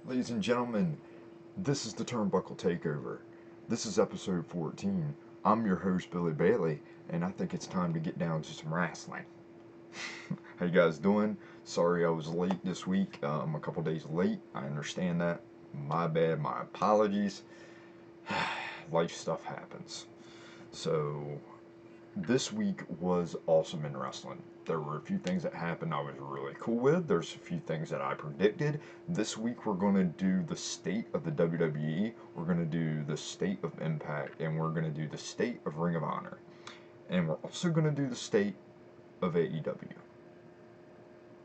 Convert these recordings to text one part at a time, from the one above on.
Ladies and gentlemen, this is the Turnbuckle Takeover. This is episode 14. I'm your host, Billy Bailey, and I think it's time to get down to some wrestling. How you guys doing? Sorry I was late this week. I'm a couple days late. I understand that. My bad, my apologies. Life stuff happens. So, this week was awesome in wrestling. There were a few things that happened I was really cool with. There's a few things that I predicted. This week we're going to do the state of the WWE, we're going to do the state of Impact, and we're going to do the state of Ring of Honor. And we're also going to do the state of AEW.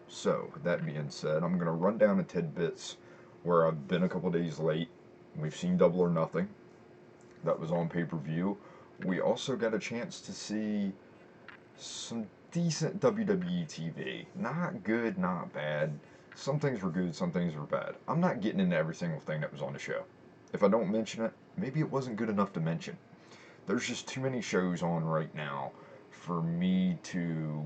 So, that being said, I'm going to run down the tidbits where I've been a couple days late. We've seen Double or Nothing. That was on pay-per-view. We also got a chance to see some decent WWE TV. Not good, not bad. Some things were good, some things were bad. I'm not getting into every single thing that was on the show. If I don't mention it, maybe it wasn't good enough to mention. There's just too many shows on right now for me to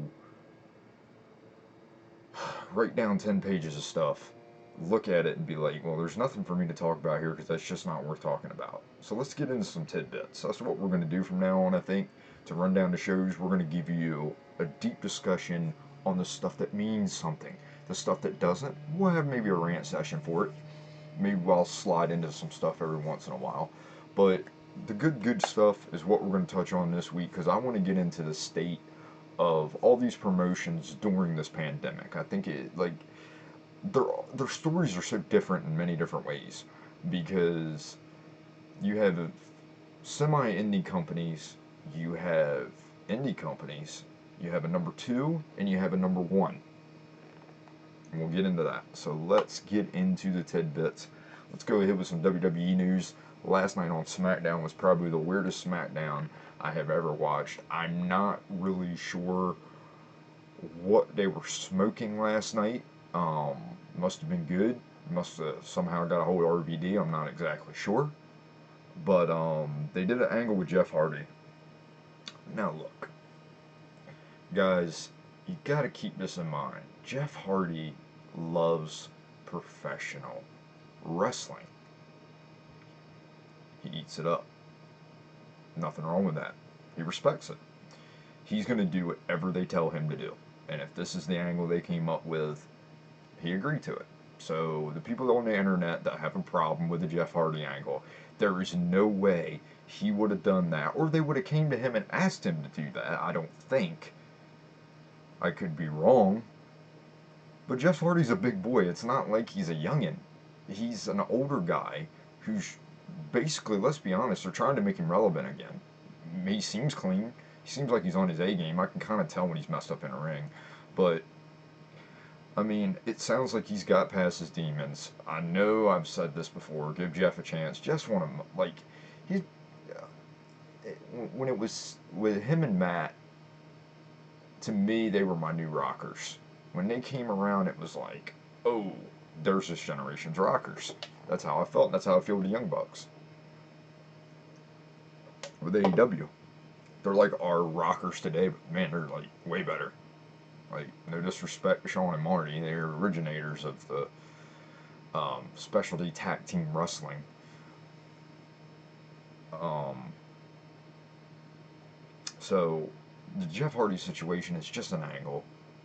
write down 10 pages of stuff, look at it, and be like, well, there's nothing for me to talk about here because that's just not worth talking about. So let's get into some tidbits. That's what we're going to do from now on, I think. To run down the shows, we're going to give you a deep discussion on the stuff that means something. The stuff that doesn't, we'll have maybe a rant session for it. Maybe I'll slide into some stuff every once in a while. But the good stuff is what we're going to touch on this week because I want to get into the state of all these promotions during this pandemic. I think it like their stories are so different in many different ways because you have semi indie companies, you have indie companies, you have a number two, and you have a number one. And we'll get into that. So let's get into the tidbits. Let's go ahead with some WWE news. Last night on SmackDown was probably the weirdest SmackDown I have ever watched. I'm not really sure what they were smoking last night. Must have been good. Must have somehow got a hold of RVD. I'm not exactly sure. But they did an angle with Jeff Hardy. Now look, guys, you got to keep this in mind. Jeff Hardy loves professional wrestling. He eats it up. Nothing wrong with that. He respects it. He's going to do whatever they tell him to do. And if this is the angle they came up with, he agreed to it. So the people on the internet that have a problem with the Jeff Hardy angle, there is no way he would have done that, or they would have came to him and asked him to do that. I don't think. I could be wrong. But Jeff Hardy's a big boy. It's not like he's a youngin'. He's an older guy who's basically, let's be honest, they're trying to make him relevant again. He seems clean. He seems like he's on his A game. I can kind of tell when he's messed up in a ring. But, I mean, it sounds like he's got past his demons. I know I've said this before. Give Jeff a chance. Just want to, like, he, when it was with him and Matt, to me, they were my new rockers. When they came around, it was like, oh, there's this generation's rockers. That's how I felt. That's how I feel with the Young Bucks. With AEW, they're like our rockers today, but man, they're like way better. Like, no disrespect to Sean and Marty, they're originators of the specialty tag team wrestling. Um, so, the Jeff Hardy situation is just an angle.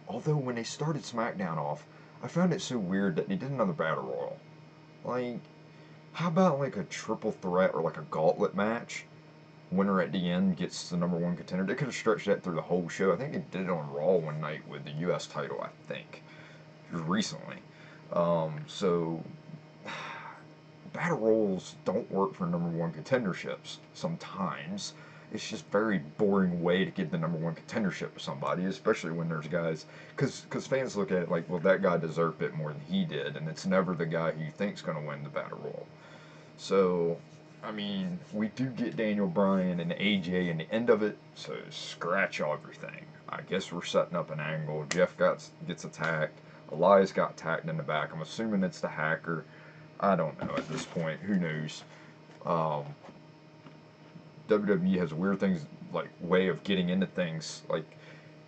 Although, when they started SmackDown off, I found it so weird that they did another Battle Royal. Like, how about like a triple threat or like a gauntlet match? Winner at the end gets the number one contender. They could have stretched that through the whole show. I think they did it on Raw one night with the U.S. title, I think. Recently. So, battle royals don't work for number one contenderships sometimes. It's just very boring way to give the number one contendership to somebody, especially when there's guys, because fans look at it like, well, that guy deserved it more than he did, and it's never the guy who you think's going to win the battle royal. So, I mean, we do get Daniel Bryan and AJ in the end of it, so scratch everything. I guess we're setting up an angle. Jeff gets attacked. Elias got attacked in the back. I'm assuming it's the hacker. I don't know at this point. Who knows? Um, WWE has weird things, like way of getting into things. Like,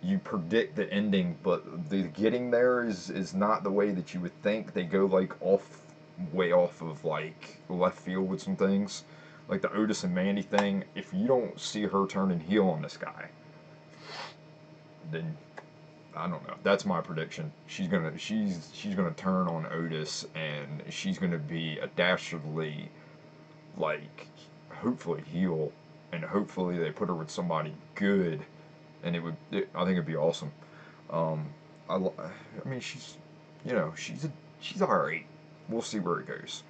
you predict the ending, but the getting there is not the way that you would think. They go like off way off of like left field with some things, like the Otis and Mandy thing. If you don't see her turning heel on this guy, then I don't know. That's my prediction. She's gonna turn on Otis, and she's gonna be a dastardly, like, hopefully heel, and hopefully they put her with somebody good, and I think it'd be awesome. Um, I mean, she's all right. We'll see where it goes.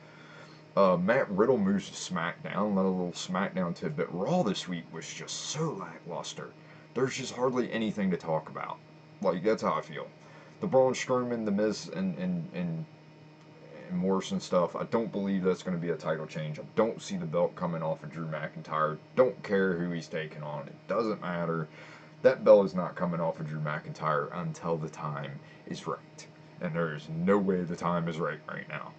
Matt Riddle moves to SmackDown. Another little SmackDown tidbit. Raw this week was just so lackluster. There's just hardly anything to talk about. Like, that's how I feel. The Braun Strowman, The Miz, and Morrison stuff, I don't believe that's going to be a title change. I don't see the belt coming off of Drew McIntyre. Don't care who he's taking on. It doesn't matter. That belt is not coming off of Drew McIntyre until the time is right. And there's no way the time is right now.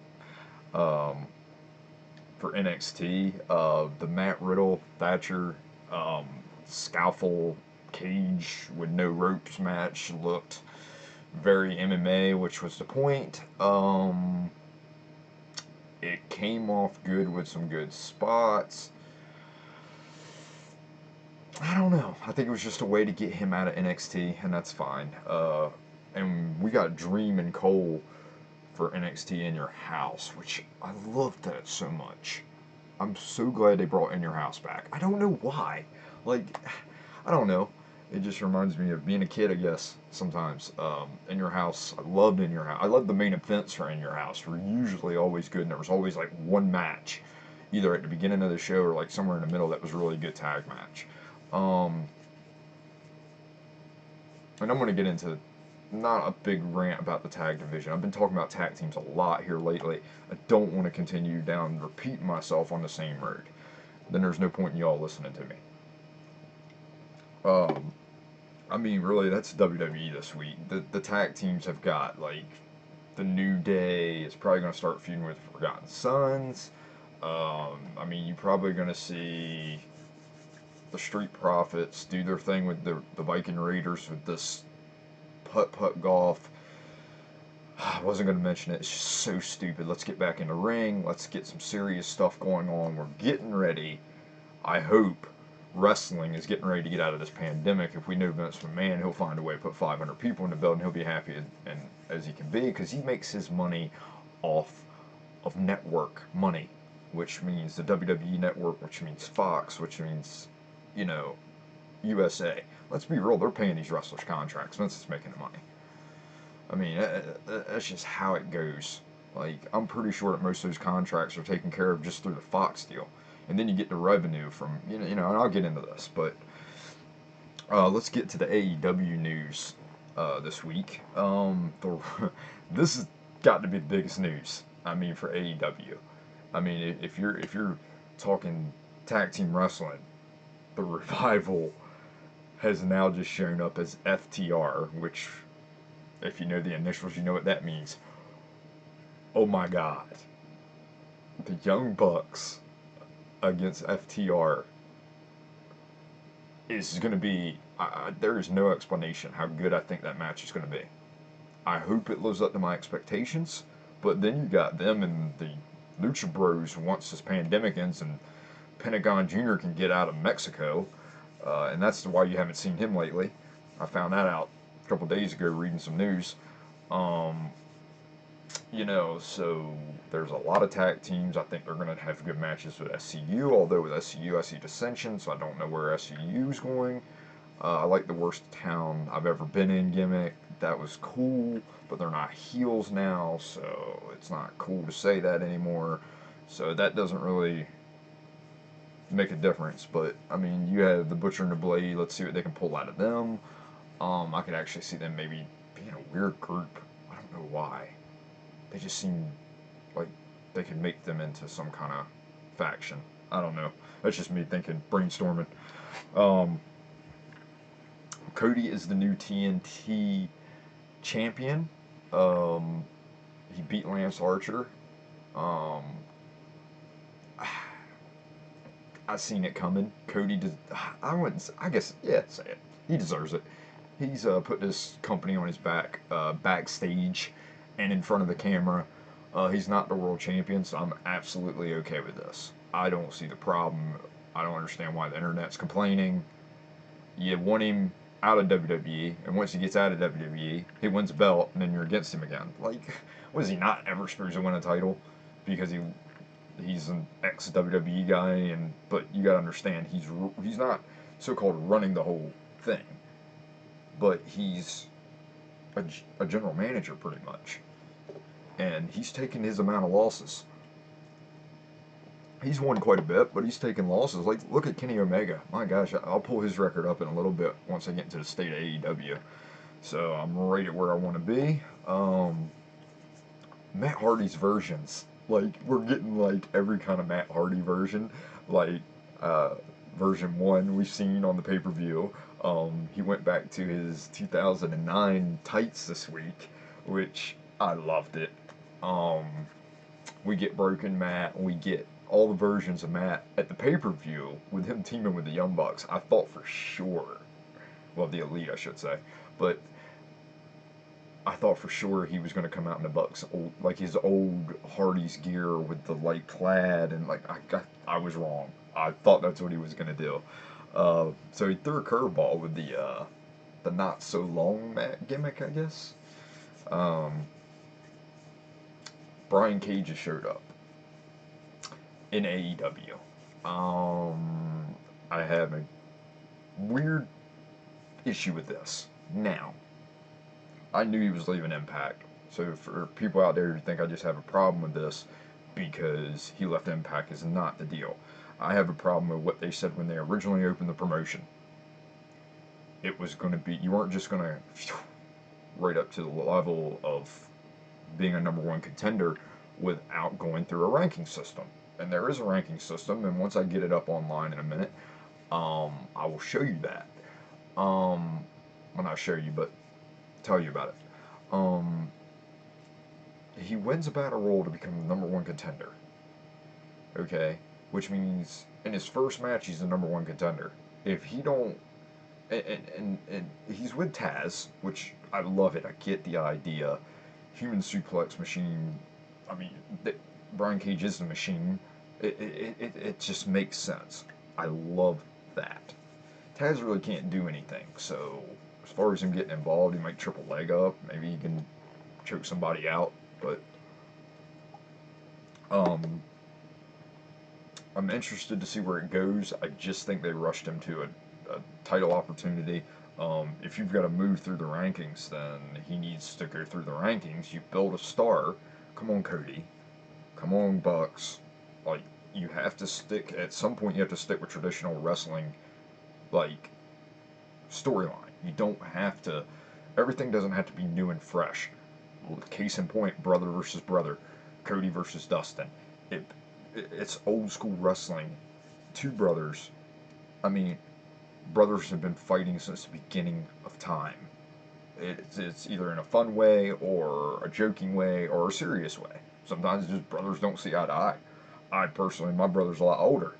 For NXT, the Matt Riddle, Thatcher, Scalpel, Cage with no ropes match looked very MMA, which was the point. It came off good with some good spots. I don't know. I think it was just a way to get him out of NXT, and that's fine. And we got Dream and Cole for NXT In Your House, which I love that so much. I'm so glad they brought In Your House back. I don't know why. Like, I don't know. It just reminds me of being a kid, I guess, sometimes. In Your House, I loved In Your House. I loved the main events for In Your House. Were usually always good, and there was always like one match, either at the beginning of the show or like somewhere in the middle that was really a good tag match. And I'm going to get into not a big rant about the tag division. I've been talking about tag teams a lot here lately. I don't want to continue down repeating myself on the same road. Then there's no point in y'all listening to me. I mean, really, that's WWE this week. The tag teams have got, like, the New Day is probably going to start feuding with the Forgotten Sons. I mean, you're probably going to see the Street Profits do their thing with the Viking Raiders with this putt-putt golf. I wasn't going to mention it. It's just so stupid. Let's get back in the ring. Let's get some serious stuff going on. We're getting ready. I hope wrestling is getting ready to get out of this pandemic. If we know Vince McMahon, he'll find a way to put 500 people in the building. He'll be happy as he can be, because he makes his money off of network money, which means the WWE network, which means Fox, which means, USA. Let's be real, they're paying these wrestlers contracts. Vince is making the money. I mean, that's just how it goes. Like, I'm pretty sure that most of those contracts are taken care of just through the Fox deal. And then you get the revenue from, and I'll get into this, but let's get to the AEW news this week. This has got to be the biggest news, I mean, for AEW. I mean, if you're talking tag team wrestling, the Revival has now just shown up as FTR, which, if you know the initials, you know what that means. Oh my God. The Young Bucks against FTR is going to be, there is no explanation how good I think that match is going to be. I hope it lives up to my expectations, but then you got them and the Lucha Bros once this pandemic ends and Pentagon Jr. can get out of Mexico, and that's why you haven't seen him lately. I found that out a couple days ago reading some news. So there's a lot of tag teams. I think they're going to have good matches with SCU, although with SCU I see dissension, so I don't know where SCU is going. I like the worst town I've ever been in gimmick. That was cool, but they're not heels now, so it's not cool to say that anymore. So that doesn't really make a difference. But, I mean, you have the Butcher and the Blade. Let's see what they can pull out of them. I could actually see them maybe being a weird group. I don't know why. They just seem like they could make them into some kind of faction. I don't know. That's just me thinking, brainstorming. Cody is the new TNT champion. He beat Lance Archer. I seen it coming. Cody does. I wouldn't. I guess. Yeah, say it. He deserves it. He's put this company on his back, backstage, and in front of the camera, He's not the world champion, so I'm absolutely okay with this. I don't see the problem. I don't understand why the internet's complaining. You want him out of WWE, and once he gets out of WWE, he wins a belt, and then you're against him again. Like, was he not ever supposed to win a title? Because he's an ex WWE guy, and but you gotta understand he's not so-called running the whole thing, but he's a general manager pretty much, and he's taken his amount of losses. He's won quite a bit, but he's taken losses. Like, look at Kenny Omega. My gosh, I'll pull his record up in a little bit once I get into the state of AEW. So I'm right at where I want to be. Matt Hardy's versions. Like, we're getting, like, every kind of Matt Hardy version. Like, uh, version 1 we've seen on the pay-per-view. He went back to his 2009 tights this week, which I loved it. Um, we get Broken Matt, we get all the versions of Matt at the pay-per-view with him teaming with the Young Bucks. I thought for sure, well, the Elite, I should say, but I thought for sure he was going to come out in the Bucks, old, like his old Hardy's gear with the light plaid, and like I was wrong. I thought that's what he was going to do. So he threw a curveball with the not so long Matt gimmick, I guess. Um, Brian Cage has showed up in AEW. I have a weird issue with this. Now, I knew he was leaving Impact, so for people out there who think I just have a problem with this because he left Impact is not the deal. I have a problem with what they said when they originally opened the promotion. It was going to be, you weren't just going to right up to the level of being a number one contender without going through a ranking system. And there is a ranking system, and once I get it up online in a minute, I will show you that. Well, not show you, but tell you about it. Um, he wins a battle royal to become the number one contender. Okay, which means in his first match he's the number one contender. If he don't, and he's with Taz, which I love it. I get the idea. Human suplex machine. I mean, Brian Cage is the machine. It just makes sense. I love that. Taz really can't do anything, so as far as him getting involved, he might triple leg up. Maybe he can choke somebody out, but um, I'm interested to see where it goes. I just think they rushed him to a title opportunity. If you've got to move through the rankings, then he needs to go through the rankings. You build a star. Come on, Cody. Come on, Bucks. Like, you have to stick, at some point, you have to stick with traditional wrestling, like, storyline. You don't have to, everything doesn't have to be new and fresh. Case in point, brother versus brother, Cody versus Dustin. It, it's old school wrestling. Two brothers. I mean, brothers have been fighting since the beginning of time. It's either in a fun way or a joking way or a serious way. Sometimes just brothers don't see eye to eye. I personally, my brother's a lot older.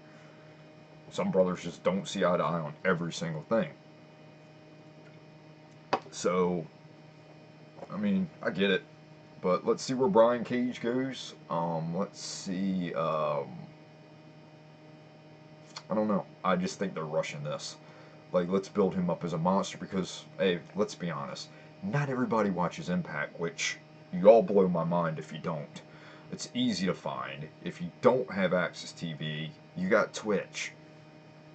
Some brothers just don't see eye to eye on every single thing. So, I mean, I get it. But let's see where Brian Cage goes. Let's see. I don't know. I just think they're rushing this. Like, let's build him up as a monster because, hey, let's be honest. Not everybody watches Impact, which you all blow my mind if you don't. It's easy to find. If you don't have Access TV, you got Twitch.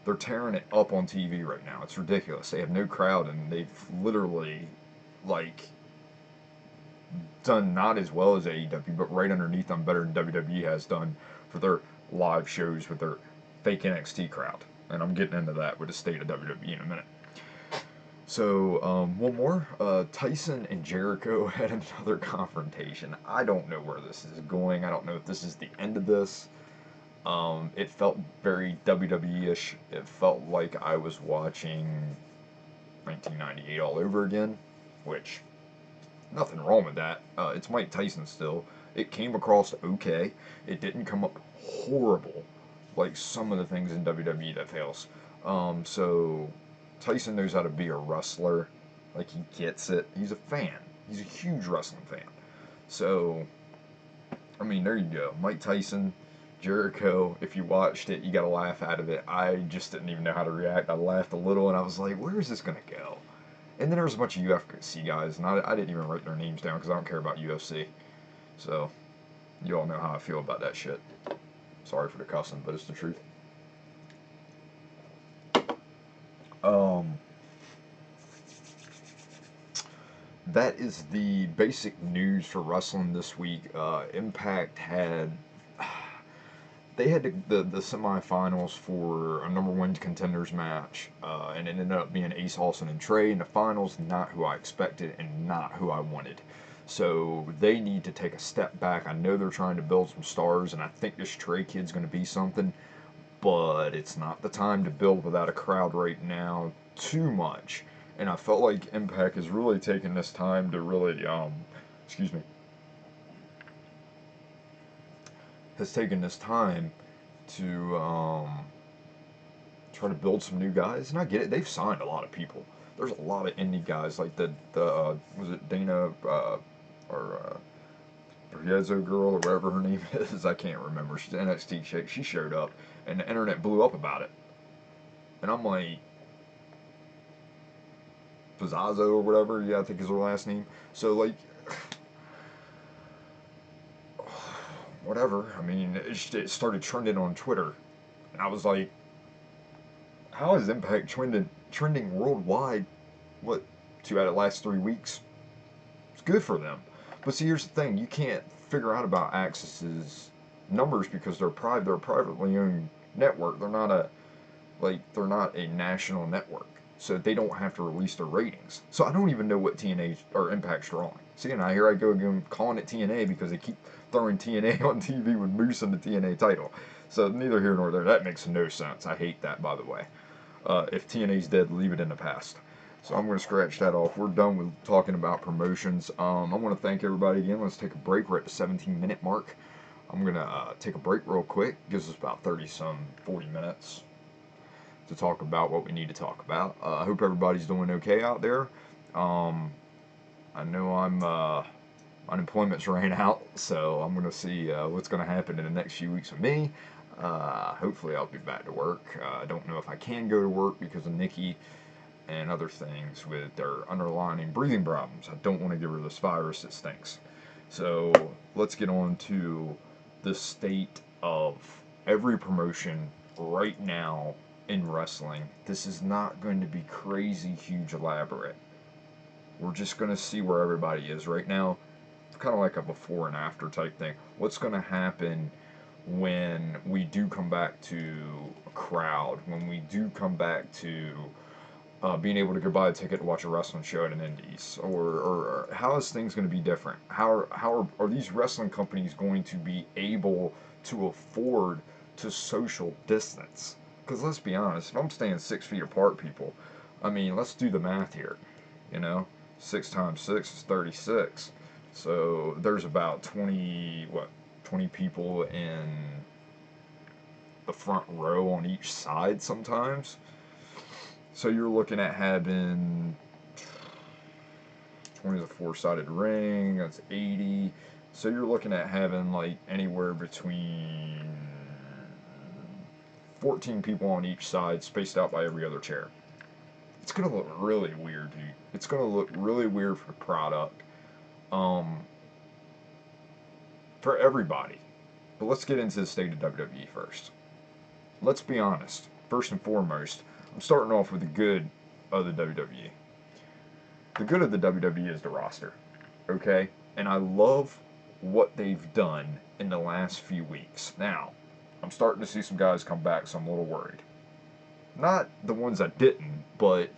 They're tearing it up on TV right now. It's ridiculous. They have no crowd, and they've literally, like, done not as well as AEW, but right underneath them better than WWE has done for their live shows with their fake NXT crowd. And I'm getting into that with the state of WWE in a minute. So, one more. Tyson and Jericho had another confrontation. I don't know where this is going. I don't know if this is the end of this. It felt very WWE-ish. It felt like I was watching 1998 all over again, which, nothing wrong with that. It's Mike Tyson still. It came across okay. It didn't come up horrible like some of the things in WWE that fails. So Tyson knows how to be a wrestler. Like, he gets it. He's a fan. He's a huge wrestling fan. So I mean, there you go. Mike Tyson, Jericho. If you watched it, you got to laugh out of it. I just didn't even know how to react. I laughed a little, and I was like, "Where is this gonna go?" And then there was a bunch of UFC guys, and I didn't even write their names down because I don't care about UFC. So you all know how I feel about that shit. Sorry for the cussing, but it's the truth. Um, that is the basic news for wrestling this week. Impact had they had the semifinals for a number one contenders match, and it ended up being Ace Austin and Trey in the finals. Not who I expected and not who I wanted. So they need to take a step back. I know they're trying to build some stars, and I think this Trey kid's going to be something, but it's not the time to build without a crowd right now too much. And I felt like Impact is really taking this time to really, excuse me, has taken this time to try to build some new guys. And I get it; they've signed a lot of people. There's a lot of indie guys like the was it Dana or Riezo girl or whatever her name is. I can't remember. She's an NXT chick. She showed up, and the internet blew up about it. And I'm like, Pizzazo or whatever. Yeah, I think is her last name. So like, whatever. I mean, it started trending on Twitter, and I was like, how is Impact trending worldwide? What, 2 out of the last 3 weeks? It's good for them. But see, here's the thing: you can't figure out about Access's numbers because they're private. They're a privately owned network. They're not a national network, so they don't have to release their ratings. So I don't even know what TNA or Impact's drawing. See, now here I go again calling it TNA because they keep throwing TNA on TV with Moose in the TNA title. So neither here nor there. That makes no sense. I hate that, by the way. If TNA's dead, leave it in the past. So I'm going to scratch that off. We're done with talking about promotions. I want to thank everybody again. Let's take a break. We're at the 17-minute mark. I'm going to take a break real quick. Gives us about 40 minutes to talk about what we need to talk about. I hope everybody's doing okay out there. I know unemployment's ran out, so I'm going to see what's going to happen in the next few weeks with me. Hopefully I'll be back to work. I don't know if I can go to work because of Nikki and other things with their underlying breathing problems. I don't want to give her this virus that stinks. So let's get on to the state of every promotion right now in wrestling. This is not going to be crazy, huge, elaborate. We're just going to see where everybody is right now. It's kind of like a before and after type thing. What's going to happen when we do come back to a crowd, when we do come back to being able to go buy a ticket to watch a wrestling show at an Indies, or how is things going to be different? Are these wrestling companies going to be able to afford to social distance? Because let's be honest, if I'm staying 6 feet apart, people, I mean, let's do the math here. You know, 6 times 6 is 36. So there's about 20 people in the front row on each side sometimes. So you're looking at having 20 is a four-sided ring, that's 80. So you're looking at having like anywhere between 14 people on each side, spaced out by every other chair. It's going to look really weird, dude. It's going to look really weird for the product. For everybody. But let's get into the state of WWE first. Let's be honest. First and foremost, I'm starting off with the good of the WWE. The good of the WWE is the roster. Okay? And I love what they've done in the last few weeks. Now, I'm starting to see some guys come back, so I'm a little worried. Not the ones that didn't, but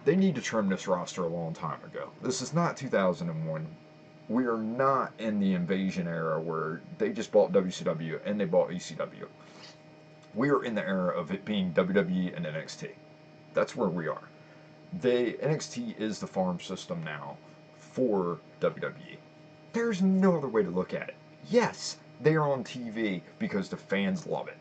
they need to trim this roster a long time ago. This is not 2001. We are not in the invasion era where they just bought WCW and they bought ECW. We are in the era of it being WWE and NXT. That's where we are. NXT is the farm system now for WWE. There's no other way to look at it. Yes, they are on TV because the fans love it.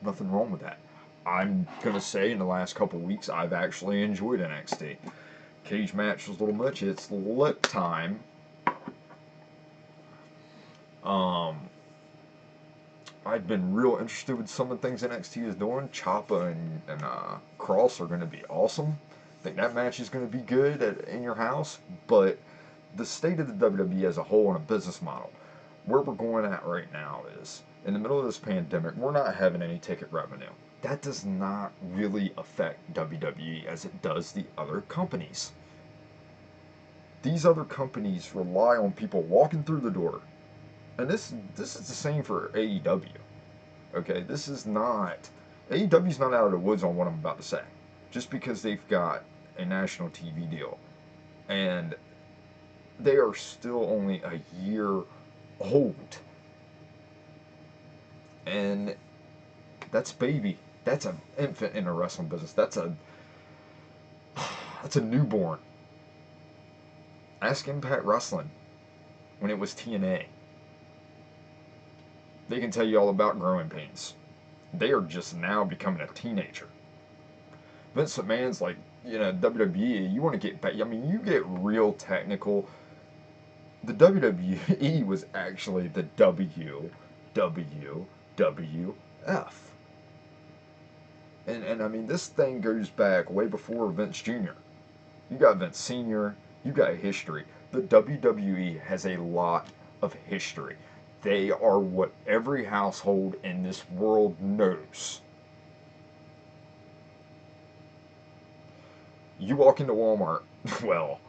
Nothing wrong with that. I'm going to say in the last couple weeks, I've actually enjoyed NXT. Cage match was a little much. It's lip time. I've been real interested with some of the things NXT is doing. Ciampa and Cross are going to be awesome. I think that match is going to be good in your house. But the state of the WWE as a whole and a business model, where we're going at right now is, in the middle of this pandemic, we're not having any ticket revenue. That does not really affect WWE as it does the other companies. These other companies rely on people walking through the door. And this is the same for AEW. Okay, this is not AEW's not out of the woods on what I'm about to say. Just because they've got a national TV deal and they are still only a year old. And that's baby. That's an infant in the wrestling business. That's a newborn. Ask Impact Wrestling when it was TNA. They can tell you all about growing pains. They are just now becoming a teenager. Vince McMahon's like, WWE, you want to get back. I mean, you get real technical. The WWE was actually the WWF. And I mean, this thing goes back way before Vince Jr. You got Vince Sr., you got history. The WWE has a lot of history. They are what every household in this world knows. You walk into Walmart, well,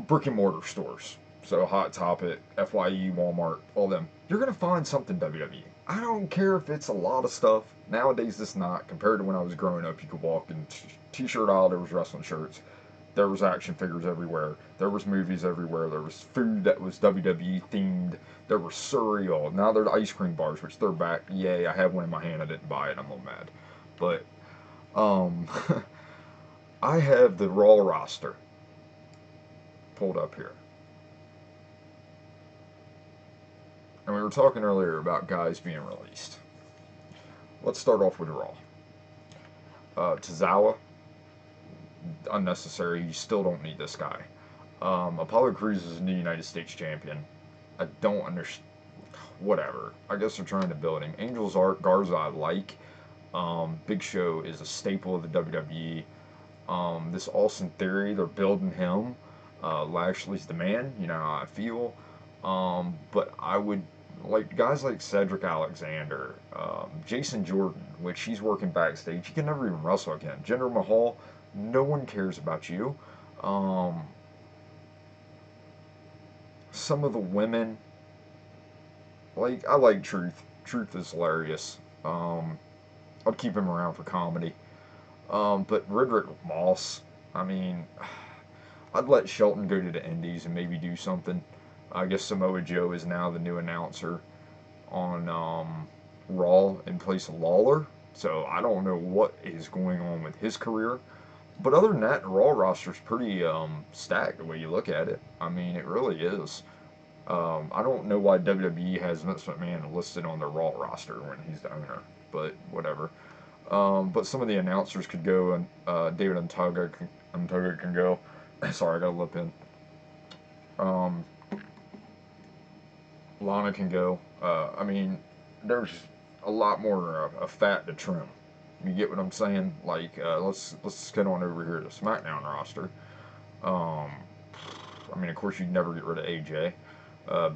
brick and mortar stores. So Hot Topic, FYE, Walmart, all them. You're going to find something WWE. I don't care if it's a lot of stuff. Nowadays, it's not. Compared to when I was growing up, you could walk in t-shirt aisle, there was wrestling shirts. There was action figures everywhere. There was movies everywhere. There was food that was WWE themed. There was cereal. Now they're ice cream bars, which they're back. Yay, I have one in my hand. I didn't buy it. I'm a little mad. But, I have the Raw roster pulled up here. And we were talking earlier about guys being released. Let's start off with Raw. Tozawa, unnecessary. You still don't need this guy. Apollo Crews is a new United States champion. I don't understand. Whatever. I guess they're trying to build him. Angel's Garza I like. Big Show is a staple of the WWE. This Austin Theory, they're building him. Lashley's the man. You know how I feel. But I would like guys like Cedric Alexander, Jason Jordan, which he's working backstage. He can never even wrestle again. Jinder Mahal, no one cares about you. Some of the women, like I like Truth. Truth is hilarious. I'd keep him around for comedy. But Roderick Moss, I mean, I'd let Shelton go to the Indies and maybe do something. I guess Samoa Joe is now the new announcer on Raw in place of Lawler. So I don't know what is going on with his career. But other than that, the Raw roster's pretty stacked the way you look at it. I mean, it really is. I don't know why WWE has Vince McMahon listed on their Raw roster when he's the owner, but whatever. But some of the announcers could go, and David Untuga can go. Sorry, I got to lip in. Lana can go. I mean, there's a lot more fat to trim. You get what I'm saying? Like, let's get on over here to SmackDown roster. I mean, of course, you'd never get rid of AJ.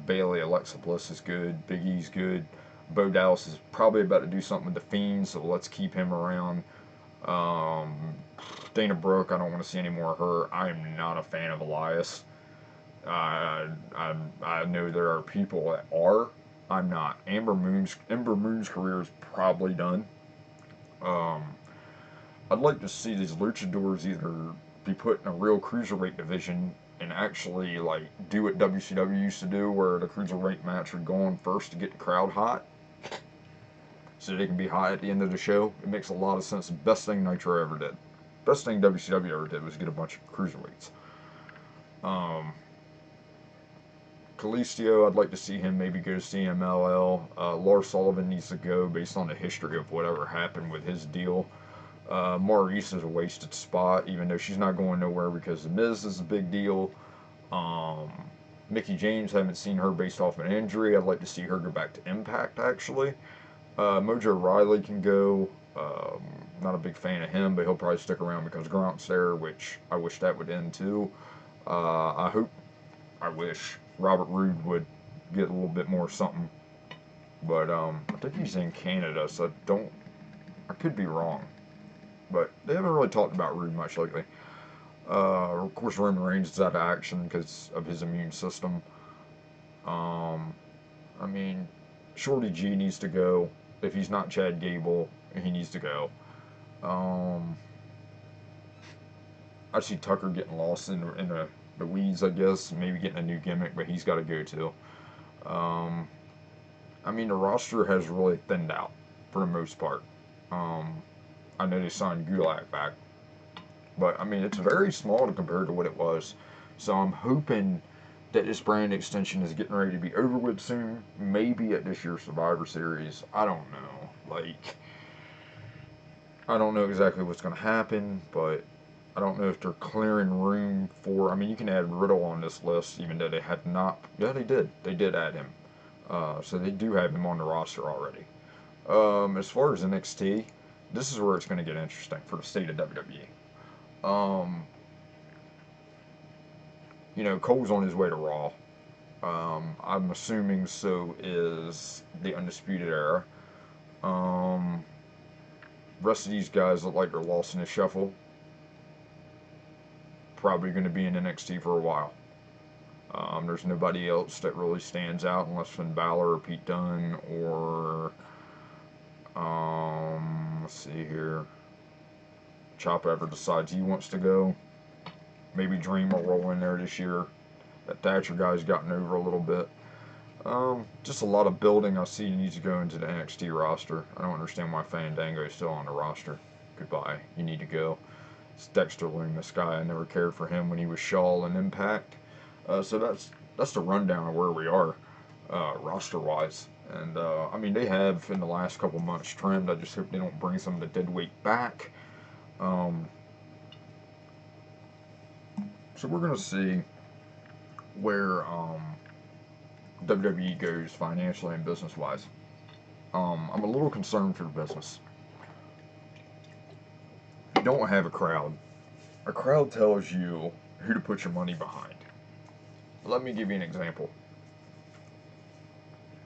Bailey, Alexa Bliss is good. Big E's good. Bo Dallas is probably about to do something with the Fiend, so let's keep him around. Dana Brooke, I don't want to see any more of her. I am not a fan of Elias. I know there are people that are. I'm not. Ember Moon's career is probably done. I'd like to see these luchadors either be put in a real cruiserweight division and actually like do what WCW used to do, where the cruiserweight match would go on first to get the crowd hot, so they can be hot at the end of the show. It makes a lot of sense. The best thing Nitro ever did, best thing WCW ever did was get a bunch of cruiserweights. Calistio, I'd like to see him maybe go to CMLL. Lars Sullivan needs to go based on the history of whatever happened with his deal. Maurice is a wasted spot, even though she's not going nowhere because The Miz is a big deal. Mickey James, haven't seen her based off an injury. I'd like to see her go back to Impact, actually. Mojo Riley can go. Not a big fan of him, but he'll probably stick around because Gronk's there, which I wish that would end too. I wish Robert Roode would get a little bit more something. But I think he's in Canada, so I could be wrong. But they haven't really talked about Roode much lately. Of course, Roman Reigns is out of action because of his immune system. I mean, Shorty G needs to go. If he's not Chad Gable, he needs to go. I see Tucker getting lost in the weeds, I guess. Maybe getting a new gimmick, but he's got to go too. I mean, the roster has really thinned out for the most part. I know they signed Gulak back, but I mean, it's very small to compare to what it was. So I'm hoping that this brand extension is getting ready to be over with soon. Maybe at this year's Survivor Series. I don't know. I don't know exactly what's going to happen, but I don't know if they're clearing room for. I mean, you can add Riddle on this list, even though they had not. Yeah, they did. They did add him. So they do have him on the roster already. As far as NXT, this is where it's going to get interesting for the state of WWE. Cole's on his way to Raw. I'm assuming so is the Undisputed Era. Rest of these guys look like they're lost in the shuffle. Probably going to be in NXT for a while. There's nobody else that really stands out unless Finn Balor or Pete Dunne or let's see here. Chop ever decides he wants to go. Maybe Dream will roll in there this year. That Thatcher guy's gotten over a little bit. Just a lot of building I see needs to go into the NXT roster. I don't understand why Fandango is still on the roster. Goodbye. You need to go. It's Dexter Lumis guy. I never cared for him when he was Shaw and Impact. So that's the rundown of where we are roster-wise. And I mean, they have in the last couple months trimmed. I just hope they don't bring some of the dead weight back. So we're gonna see where WWE goes financially and business-wise. I'm a little concerned for the business. You don't have a crowd. A crowd tells you who to put your money behind. Let me give you an example.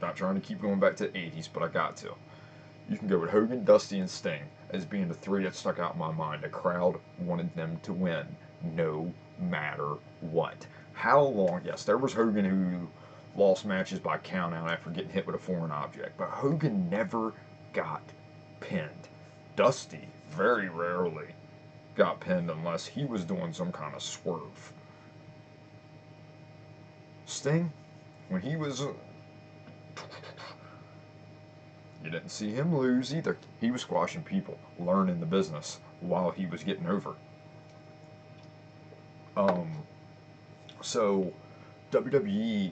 Not trying to keep going back to the 80s, but I got to. You can go with Hogan, Dusty, and Sting as being the three that stuck out in my mind. The crowd wanted them to win, no matter what. How long? Yes, there was Hogan who lost matches by countout after getting hit with a foreign object, but Hogan never got pinned. Dusty very rarely got pinned unless he was doing some kind of swerve. Sting, when he was you didn't see him lose either. He was squashing people, learning the business while he was getting over. So WWE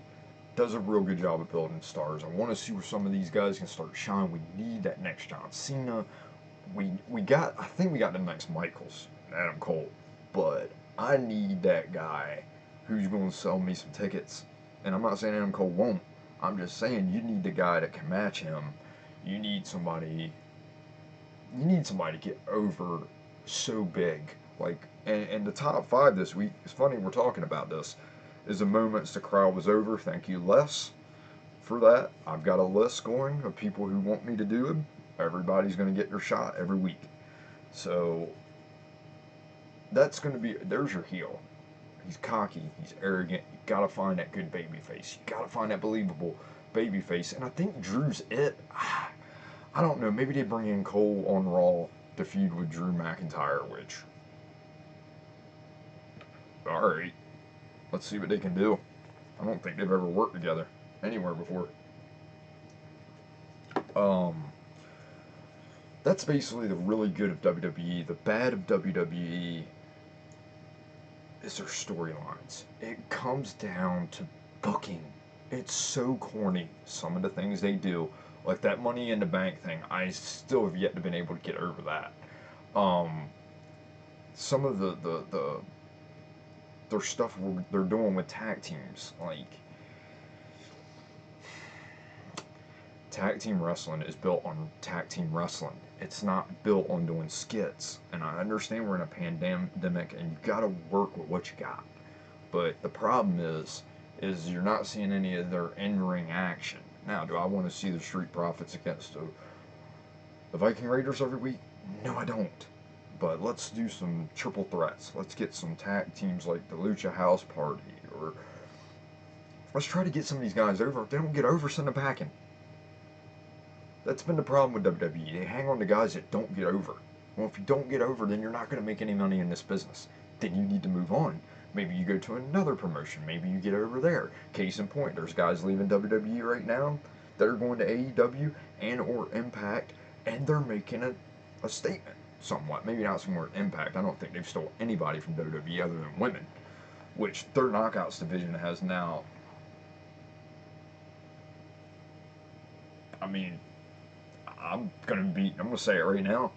does a real good job of building stars. I want to see where some of these guys can start shining. We need that next John Cena. I think we got the next Michaels, Adam Cole, but I need that guy who's going to sell me some tickets. And I'm not saying Adam Cole won't. I'm just saying you need the guy that can match him. You need somebody to get over so big. And the top 5 this week, it's funny we're talking about this, is the moments the crowd was over. Thank you, Les, for that. I've got a list going of people who want me to do it. Everybody's going to get their shot every week. So that's going to be, there's your heel. He's cocky, he's arrogant. You got to find that good baby face. You got to find that believable baby face. And I think Drew's it. I don't know. Maybe they bring in Cole on Raw to feud with Drew McIntyre, which, alright, let's see what they can do. I don't think they've ever worked together anywhere before. That's basically the really good of WWE. The bad of WWE is their storylines. It comes down to booking. It's so corny, some of the things they do. Like that Money in the Bank thing, I still have yet to been able to get over that. Some of their stuff they're doing with tag teams, like tag team wrestling is built on tag team wrestling. It's not built on doing skits. And I understand we're in a pandemic and you gotta work with what you got. But the problem is you're not seeing any of their in-ring action. Now, do I want to see the Street Profits against the Viking Raiders every week? No, I don't. But let's do some triple threats. Let's get some tag teams like the Lucha House Party, or let's try to get some of these guys over. If they don't get over, send them packing. That's been the problem with WWE. They hang on to guys that don't get over. Well, if you don't get over, then you're not going to make any money in this business. Then you need to move on. Maybe you go to another promotion. Maybe you get over there. Case in point, there's guys leaving WWE right now that are going to AEW and or Impact, and they're making a statement somewhat. Maybe not somewhere Impact. I don't think they've stole anybody from WWE other than women, which their Knockouts division has now. I mean, I'm gonna say it right now.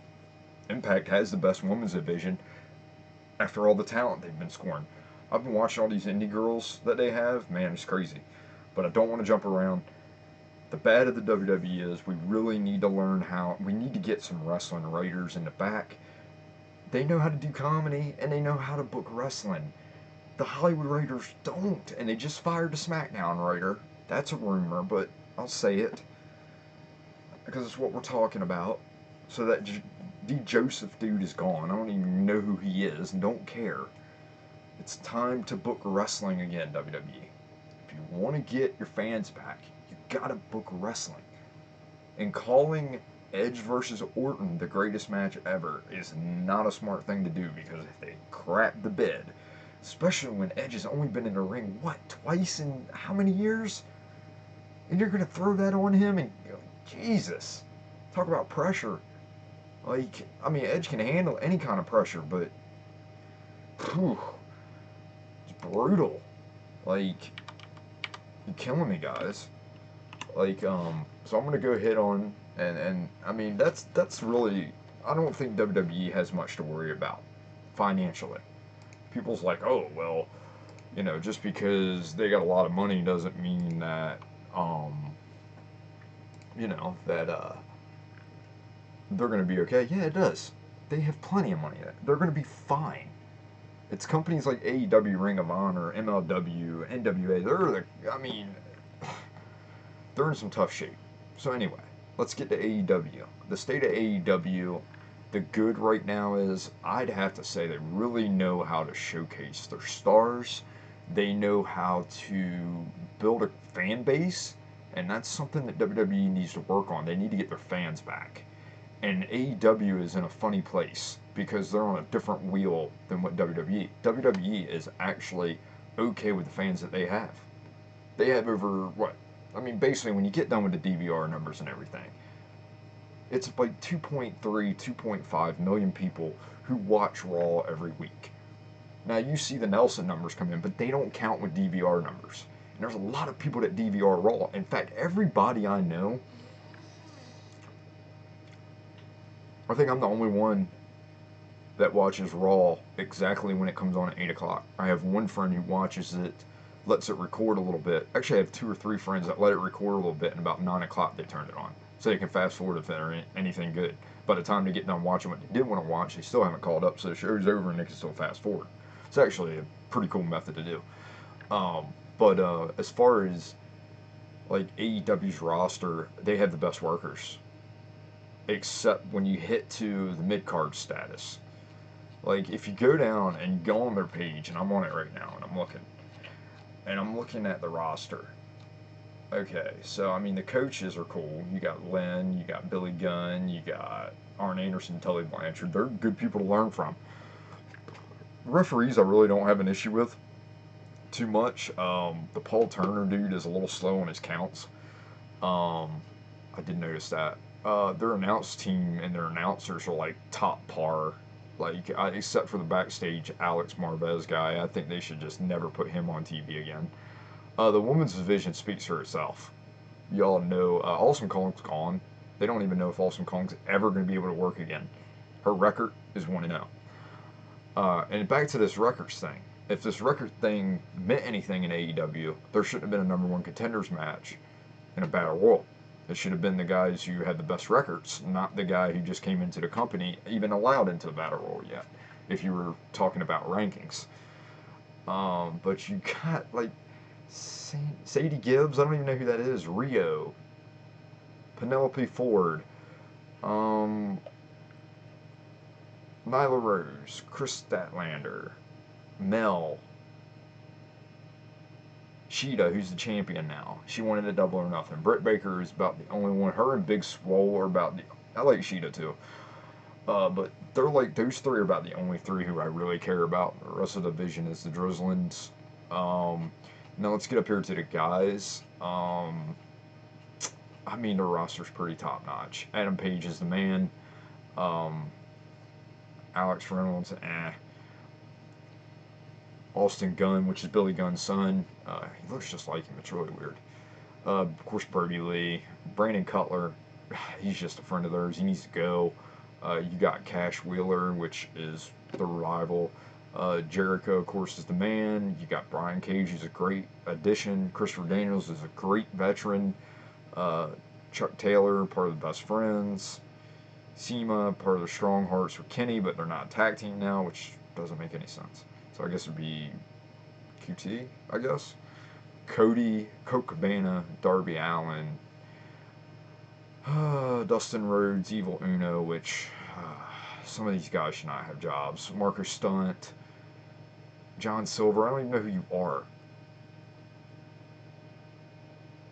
Impact has the best women's division after all the talent they've been scoring. I've been watching all these indie girls that they have. Man, it's crazy. But I don't want to jump around. The bad of the WWE is we really need to learn how. We need to get some wrestling writers in the back. They know how to do comedy and they know how to book wrestling. The Hollywood writers don't, and they just fired a SmackDown writer. That's a rumor, but I'll say it because it's what we're talking about. So that D. Joseph dude is gone. I don't even know who he is and don't care. It's time to book wrestling again, WWE. If you want to get your fans back, you gotta book wrestling. And calling Edge versus Orton the greatest match ever is not a smart thing to do, because if they crap the bed, especially when Edge has only been in the ring, what, twice in how many years? And you're gonna throw that on him, and Jesus, talk about pressure. Like, I mean, Edge can handle any kind of pressure, but whew, it's brutal. Like, you're killing me, guys. Like, so I'm gonna go ahead on, and I mean, that's really, I don't think WWE has much to worry about financially. People's like, oh, well, just because they got a lot of money doesn't mean that, that they're going to be okay. Yeah, it does. They have plenty of money. They're going to be fine. It's companies like AEW, Ring of Honor, MLW, NWA. They're in some tough shape. So anyway, let's get to AEW. The state of AEW, the good right now is, I'd have to say, they really know how to showcase their stars. They know how to build a fan base, and that's something that WWE needs to work on. They need to get their fans back. And AEW is in a funny place because they're on a different wheel than what WWE. WWE is actually okay with the fans that they have. They have over, what? I mean, basically, when you get done with the DVR numbers and everything, it's like 2.3, 2.5 million people who watch Raw every week. Now, you see the Nelson numbers come in, but they don't count with DVR numbers. And there's a lot of people that DVR Raw. In fact, everybody I know, I think I'm the only one that watches Raw exactly when it comes on at 8 o'clock. I have one friend who watches it, lets it record a little bit. Actually, I have 2 or 3 friends that let it record a little bit, and about 9 o'clock they turn it on. So they can fast forward if they're anything good. By the time they get done watching what they did want to watch, they still haven't called up, so the show's over and they can still fast forward. It's actually a pretty cool method to do. But as far as like AEW's roster, they have the best workers. Except when you hit to the mid-card status. Like, if you go down and go on their page, and I'm on it right now, and I'm looking at the roster. Okay, so, I mean, the coaches are cool. You got Lynn, you got Billy Gunn, you got Arn Anderson, Tully Blanchard. They're good people to learn from. Referees I really don't have an issue with too much. The Paul Turner dude is a little slow on his counts. I did notice that. Their announce team and their announcers are like top par. Like, except for the backstage Alex Marvez guy, I think they should just never put him on TV again. The women's division speaks for itself. Y'all know Awesome Kong's gone. They don't even know if Awesome Kong's ever going to be able to work again. Her record is 1-0. And back to this records thing. If this record thing meant anything in AEW, there shouldn't have been a #1 contenders match in a Battle Royal. It should have been the guys who had the best records, not the guy who just came into the company, even allowed into the Battle Royal yet, if you were talking about rankings. But you got, like, Sadie Gibbs, I don't even know who that is, Rio, Penelope Ford, um, Nyla Rose, Chris Statlander, Mel, Sheeta, who's the champion now. She wanted a Double or Nothing. Britt Baker is about the only one. Her and Big Swole are about the. I like Sheeta too. But they're like, those three are about the only three who I really care about. The rest of the division is the Drizzlings. Now let's get up here to the guys. I mean, their roster's pretty top notch. Adam Page is the man. Um, Alex Reynolds, Austin Gunn, which is Billy Gunn's son. He looks just like him. It's really weird. Of course, Brody Lee. Brandon Cutler, he's just a friend of theirs. He needs to go. You got Cash Wheeler, which is the rival. Jericho, of course, is the man. You got Brian Cage, who's a great addition. Christopher Daniels is a great veteran. Chuck Taylor, part of the Best Friends. SEMA, part of the Strong Hearts with Kenny, but they're not a tag team now, which doesn't make any sense. So I guess it would be QT, I guess. Cody, Colt Cabana, Darby Allin, Dustin Rhodes, Evil Uno, which some of these guys should not have jobs. Marcus Stunt, John Silver, I don't even know who you are.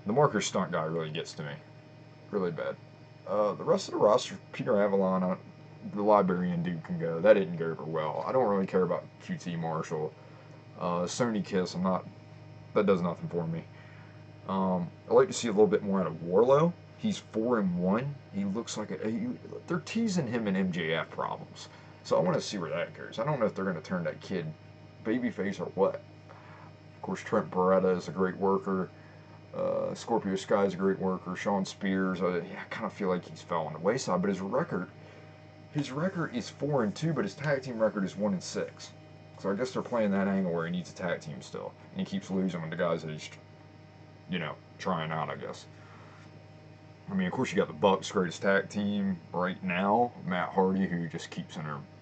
The Marcus Stunt guy really gets to me. Really bad. The rest of the roster, Peter Avalon, the Librarian dude can go. That didn't go over well. I don't really care about QT Marshall. Sony Kiss, that does nothing for me. I'd like to see a little bit more out of Warlow. He's 4-1. He looks like they're teasing him in MJF problems. So I want to see where that goes. I don't know if they're going to turn that kid babyface or what. Of course, Trent Beretta is a great worker. Scorpio Sky is a great worker. Sean Spears, I kind of feel like he's fell on the wayside. But his record is 4-2, but his tag team record is 1-6. So I guess they're playing that angle where he needs a tag team still, and he keeps losing with the guys that he's, trying out, I guess. I mean, of course, you got the Bucks' greatest tag team right now, Matt Hardy, who just keeps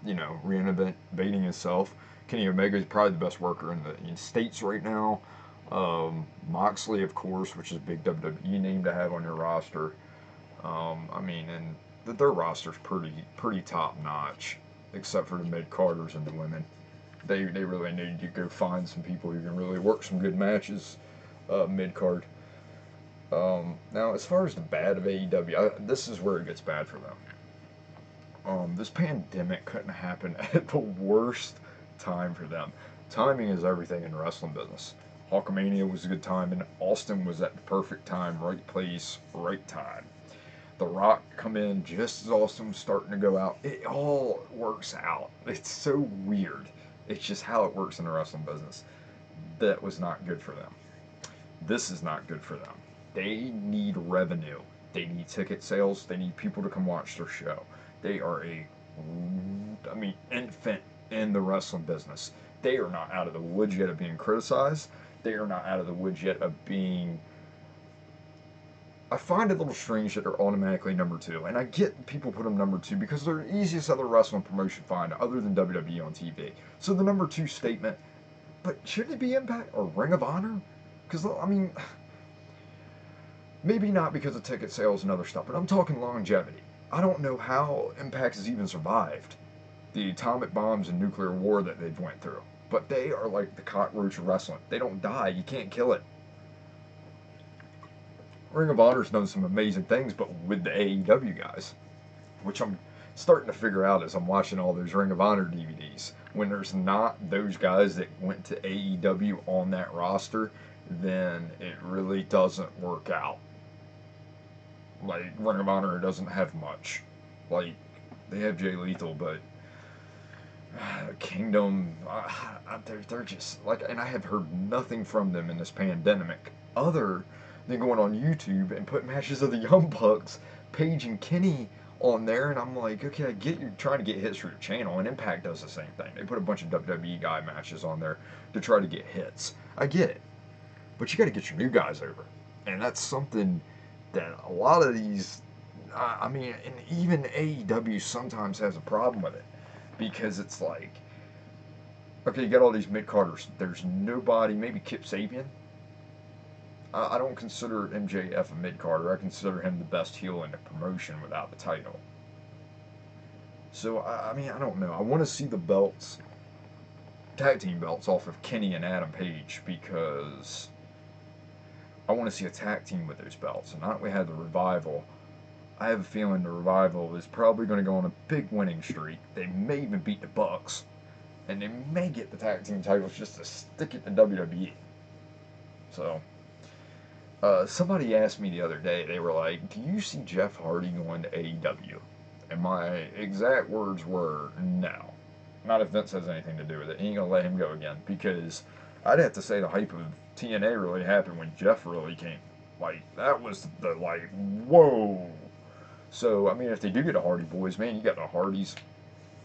reinnovating himself. Kenny Omega is probably the best worker in the States right now. Moxley, of course, which is a big WWE name to have on your roster. And their roster's pretty top notch, except for the mid carders and the women. They really need to go find some people who can really work some good matches mid card. Now, as far as the bad of AEW, this is where it gets bad for them. This pandemic couldn't happen at the worst time for them. Timing is everything in the wrestling business. Hulkamania was a good time, and Austin was at the perfect time, right place, right time. The Rock come in just as Austin was starting to go out. It all works out. It's so weird. It's just how it works in the wrestling business. That was not good for them. This is not good for them. They need revenue. They need ticket sales. They need people to come watch their show. They are infant in the wrestling business. They are not out of the woods yet of being criticized. They are not out of the woods yet of being... I find it a little strange that they're automatically number 2. And I get people put them number 2 because they're the easiest other wrestling promotion to find other than WWE on TV. So the number 2 statement, but should it be Impact or Ring of Honor? Because, maybe not because of ticket sales and other stuff, but I'm talking longevity. I don't know how Impact has even survived the atomic bombs and nuclear war that they've went through. But they are like the cockroach of wrestling. They don't die. You can't kill it. Ring of Honor's done some amazing things, but with the AEW guys, which I'm starting to figure out as I'm watching all those Ring of Honor DVDs. When there's not those guys that went to AEW on that roster, then it really doesn't work out. Like, Ring of Honor doesn't have much. Like, they have Jay Lethal, but Kingdom, they're just, like, and I have heard nothing from them in this pandemic other than going on YouTube and putting matches of the Young Bucks, Paige and Kenny on there, and I'm like, okay, I get you're trying to get hits for your channel, and Impact does the same thing. They put a bunch of WWE guy matches on there to try to get hits. I get it. But you got to get your new guys over. And that's something that a lot of these, I mean, and even AEW sometimes has a problem with it because it's like, okay, you got all these mid carders. There's nobody, maybe Kip Sabian. I don't consider MJF a mid carder. I consider him the best heel in the promotion without the title. So I mean, I don't know. I want to see the belts, tag team belts, off of Kenny and Adam Page because I want to see a tag team with those belts. And now that we had the Revival, I have a feeling the Revival is probably going to go on a big winning streak. They may even beat the Bucks, and they may get the tag team titles just to stick it to WWE. So, somebody asked me the other day, they were like, do you see Jeff Hardy going to AEW? And my exact words were, no. Not if Vince has anything to do with it. He ain't going to let him go again. Because I'd have to say the hype of TNA really happened when Jeff really came. Like, that was the, like, whoa. So, I mean, if they do get the Hardy Boys, man, you got the Hardys,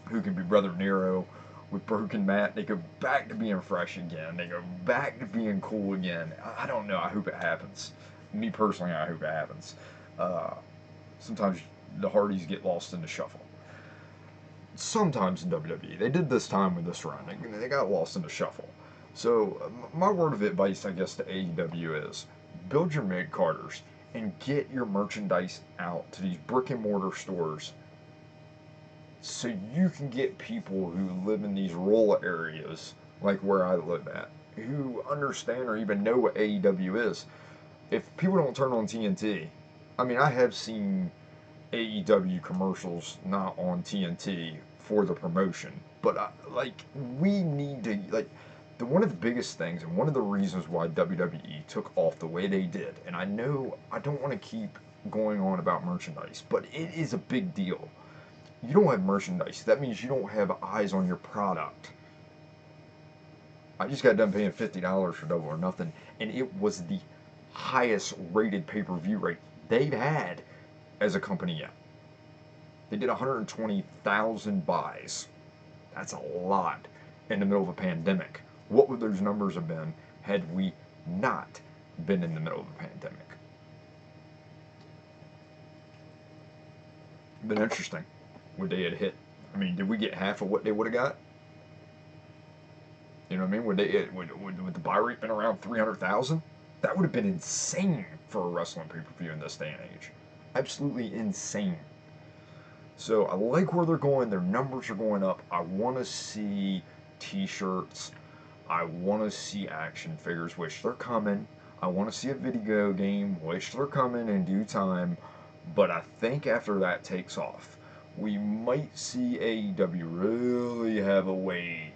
who can be Brother Nero with Broken Matt. They go back to being fresh again. They go back to being cool again. I don't know. I hope it happens. Me personally, I hope it happens. Sometimes the Hardys get lost in the shuffle. Sometimes in WWE. They did this time with this run. They got lost in the shuffle. So, my word of advice, I guess, to AEW is build your mid carders and get your merchandise out to these brick and mortar stores so you can get people who live in these rural areas, like where I live at, who understand or even know what AEW is. If people don't turn on TNT, I mean, I have seen AEW commercials not on TNT for the promotion, but like we need to like one of the biggest things and one of the reasons why WWE took off the way they did. And I know I don't want to keep going on about merchandise, but it is a big deal. You don't have merchandise. That means you don't have eyes on your product. I just got done paying $50 for Double or Nothing, and it was the highest rated pay-per-view rate they've had as a company yet. They did 120,000 buys. That's a lot in the middle of a pandemic. What would those numbers have been had we not been in the middle of a pandemic? Been interesting what they had hit. I mean, did we get half of what they would have got? You know what I mean? Would the buy rate been around 300,000? That would have been insane for a wrestling pay-per-view in this day and age. Absolutely insane. So I like where they're going. Their numbers are going up. I want to see T-shirts. I want to see action figures, which they're coming. I want to see a video game, which they're coming in due time. But I think after that takes off, we might see AEW really have a wave.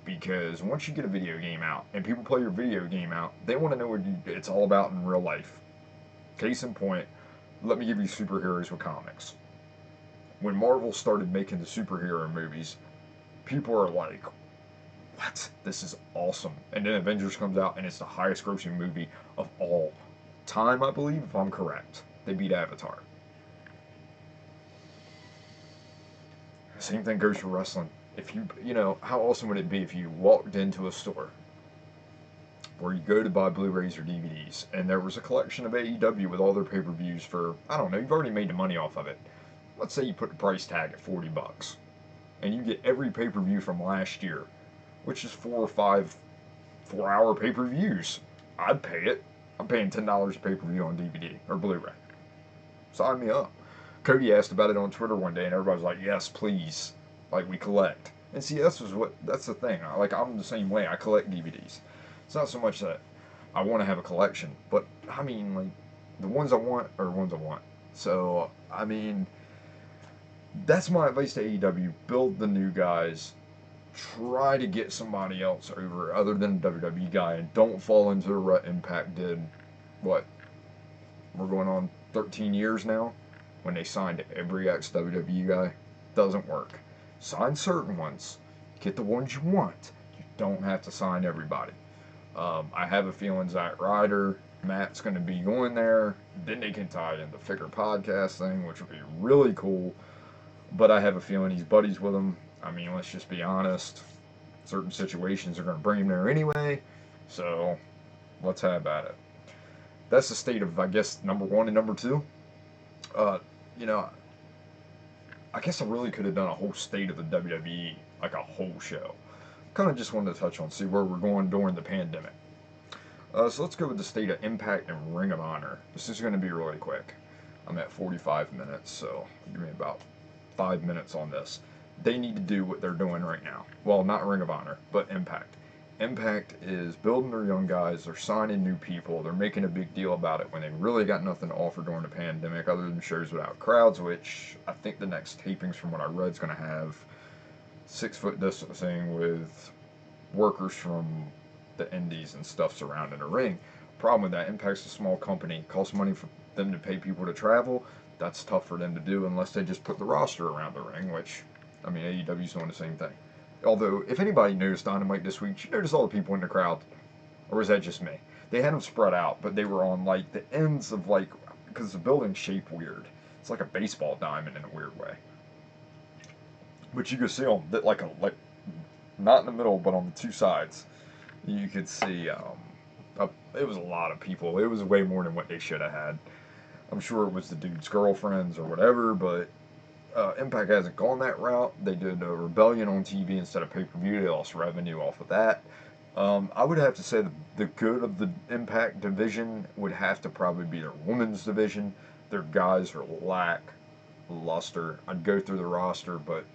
Because once you get a video game out and people play your video game out, they want to know what it's all about in real life. Case in point, let me give you superheroes with comics. When Marvel started making the superhero movies, people are like, what? This is awesome. And then Avengers comes out and it's the highest grossing movie of all time, I believe, if I'm correct. They beat Avatar. Same thing goes for wrestling. If how awesome would it be if you walked into a store where you go to buy Blu-rays or DVDs, and there was a collection of AEW with all their pay-per-views for, I don't know, you've already made the money off of it. Let's say you put the price tag at $40, and you get every pay-per-view from last year, which is 4 or 5 4-hour pay-per-views. I'd pay it. I'm paying $10 a pay-per-view on DVD or Blu-ray. Sign me up. Cody asked about it on Twitter one day, and everybody was like, yes, please. Like, we collect. And see, that's the thing. Like, I'm the same way. I collect DVDs. It's not so much that I want to have a collection, but, I mean, like, the ones I want are the ones I want. So, I mean, that's my advice to AEW. Build the new guys. Try to get somebody else over other than a WWE guy, and don't fall into the rut Impact did. What? We're going on 13 years now? When they signed every ex-WWE guy. Doesn't work. Sign certain ones. Get the ones you want. You don't have to sign everybody. I have a feeling Zack Ryder, Matt's going to be going there. Then they can tie in the Figure podcast thing, which would be really cool. But I have a feeling he's buddies with him. I mean, let's just be honest. Certain situations are going to bring him there anyway. So, let's have at it. that's the state of, I guess, number one and number two. Uh, you know, I guess I really could have done a whole state of the WWE, like a whole show. Kind of just wanted to touch on, see where we're going during the pandemic. So let's go with the state of Impact and Ring of Honor. This is going to be really quick. I'm at 45 minutes, so give me about 5 minutes on this. They need to do what they're doing right now. Well, not Ring of Honor, but Impact. Impact is building their young guys, they're signing new people, they're making a big deal about it when they really got nothing to offer during the pandemic other than shows without crowds, which I think the next tapings, from what I read, is going to have 6 foot distancing with workers from the indies and stuff surrounding the ring. Problem with that, Impact's a small company, costs money for them to pay people to travel. That's tough for them to do unless they just put the roster around the ring, which, I mean, AEW's doing the same thing. Although, if anybody noticed Dynamite this week, you notice all the people in the crowd? Or was that just me? They had them spread out, but they were on, like, the ends of, like, because the building's shaped weird. It's like a baseball diamond in a weird way. But you could see on, like, not in the middle, but on the two sides, you could see, it was a lot of people. It was way more than what they should have had. I'm sure it was the dude's girlfriends or whatever, but Impact hasn't gone that route. They did a Rebellion on TV instead of pay-per-view. They lost revenue off of that. I would have to say the good of the Impact division would have to probably be their women's division. Their guys are lackluster. I'd go through the roster, but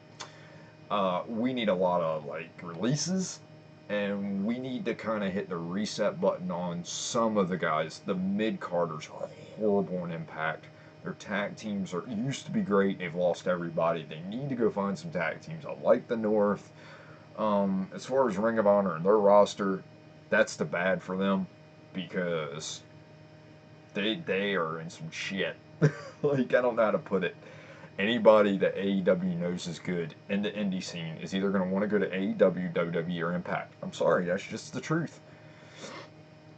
we need a lot of like releases, and we need to kind of hit the reset button on some of the guys. The mid-carders are horrible in Impact. Their tag teams used to be great. They've lost everybody. They need to go find some tag teams. I like the North. As far as Ring of Honor and their roster, that's the bad for them because they are in some shit. Like, I don't know how to put it. Anybody that AEW knows is good in the indie scene is either going to want to go to AEW, WWE, or Impact. I'm sorry, that's just the truth.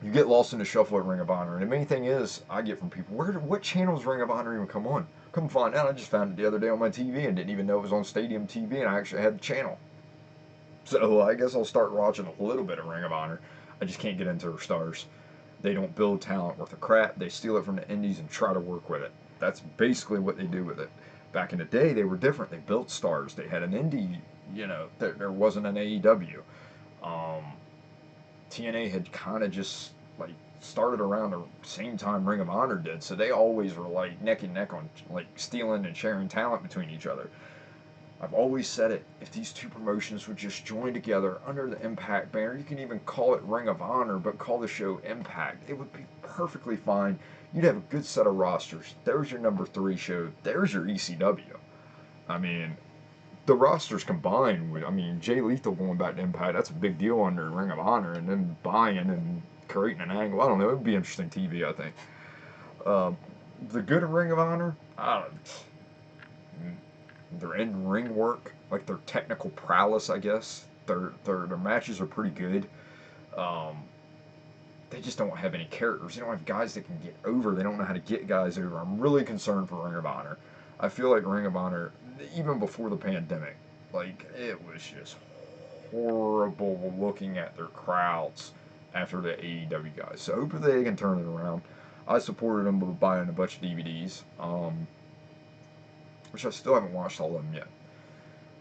You get lost in the shuffle at Ring of Honor, and the main thing is, I get from people, what channel does Ring of Honor even come on? Come find out, I just found it the other day on my TV and didn't even know it was on Stadium TV, and I actually had the channel. So I guess I'll start watching a little bit of Ring of Honor. I just can't get into their stars. They don't build talent worth a crap. They steal it from the indies and try to work with it. That's basically what they do with it. Back in the day, they were different. They built stars. They had an indie, there wasn't an AEW. Um, TNA had kind of just, like, started around the same time Ring of Honor did, so they always were, like, neck and neck on, like, stealing and sharing talent between each other. I've always said it, if these two promotions would just join together under the Impact banner, you can even call it Ring of Honor, but call the show Impact. It would be perfectly fine. You'd have a good set of rosters. There's your number 3 show. There's your ECW. I mean, the rosters combined with, I mean, Jay Lethal going back to Impact, that's a big deal under Ring of Honor, and then buying and creating an angle. I don't know, it would be interesting TV, I think. The good of Ring of Honor, I don't their in-ring work, like their technical prowess, I guess. Their matches are pretty good. Um, they just don't have any characters. They don't have guys that can get over. They don't know how to get guys over. I'm really concerned for Ring of Honor. I feel like Ring of Honor, even before the pandemic, like, it was just horrible looking at their crowds after the AEW guys. So hopefully they can turn it around. I supported them by buying a bunch of DVDs, which I still haven't watched all of them yet.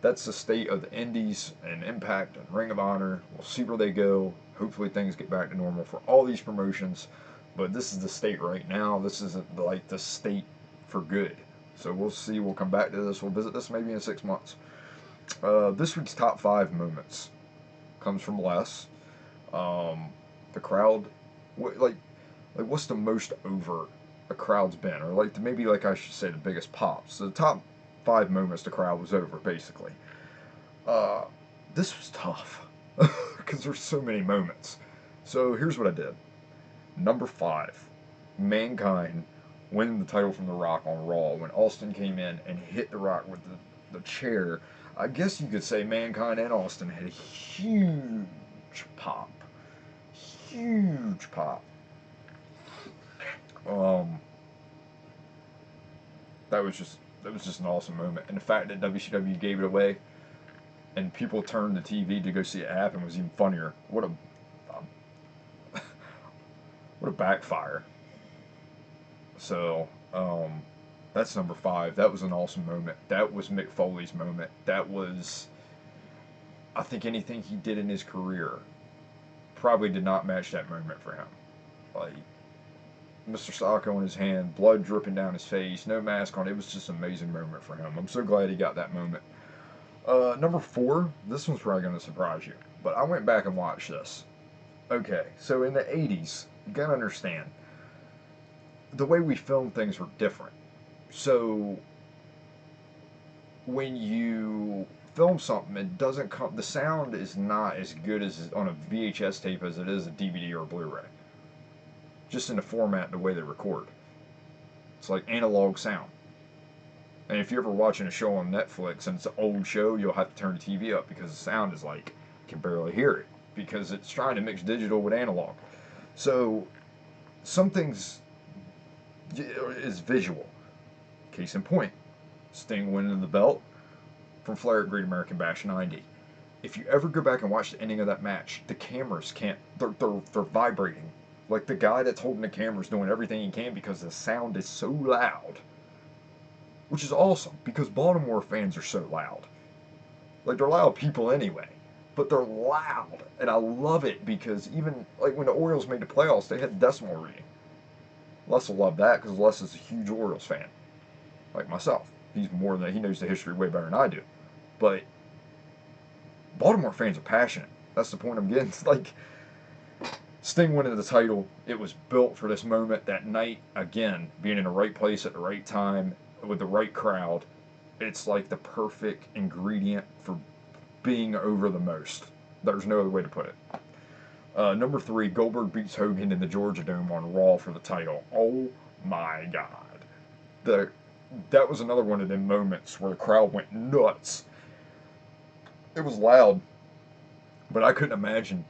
That's the state of the Indies and Impact and Ring of Honor. We'll see where they go. Hopefully things get back to normal for all these promotions. But this is the state right now. This isn't like the state for good. So we'll see. We'll come back to this. We'll visit this maybe in 6 months. This week's top 5 moments comes from Les. The crowd, what's the most over a crowd's been, or like maybe like I should say the biggest pops. So the top 5 moments the crowd was over, basically. This was tough because there's so many moments. So here's what I did. Number 5, Mankind winning the title from The Rock on Raw when Austin came in and hit The Rock with the chair. I guess you could say Mankind and Austin had a huge pop. Huge pop. That was just an awesome moment, and the fact that WCW gave it away, and people turned the TV to go see it happen was even funnier. What a backfire! So, that's number 5. That was an awesome moment. That was Mick Foley's moment. That was, I think anything he did in his career probably did not match that moment for him. Like, Mr. Sacco in his hand, blood dripping down his face, no mask on. It was just an amazing moment for him. I'm so glad he got that moment. Number 4, this one's probably going to surprise you, but I went back and watched this. Okay, so in the 80s, you gotta understand, the way we film things were different. So when you film something, it doesn't come. The sound is not as good as on a VHS tape as it is a DVD or a Blu-ray. Just in the format and the way they record. It's like analog sound. And if you're ever watching a show on Netflix and it's an old show, you'll have to turn the TV up because the sound is like, you can barely hear it because it's trying to mix digital with analog. So some things is visual. Case in point, Sting winning the belt from Flair at Great American Bash 90. If you ever go back and watch the ending of that match, the cameras can't, they're vibrating. Like the guy that's holding the camera is doing everything he can because the sound is so loud. Which is awesome because Baltimore fans are so loud. Like they're loud people anyway, but they're loud. And I love it because even like when the Orioles made the playoffs, they had decimal reading. Les will love that because Les is a huge Orioles fan, like myself. He knows the history way better than I do. But Baltimore fans are passionate. That's the point I'm getting. It's like Sting winning the title. It was built for this moment that night. Again, being in the right place at the right time with the right crowd. It's like the perfect ingredient for being over the most. There's no other way to put it. Number 3, Goldberg beats Hogan in the Georgia Dome on Raw for the title. Oh my God. That was another one of them moments where the crowd went nuts. It was loud, but I couldn't imagine.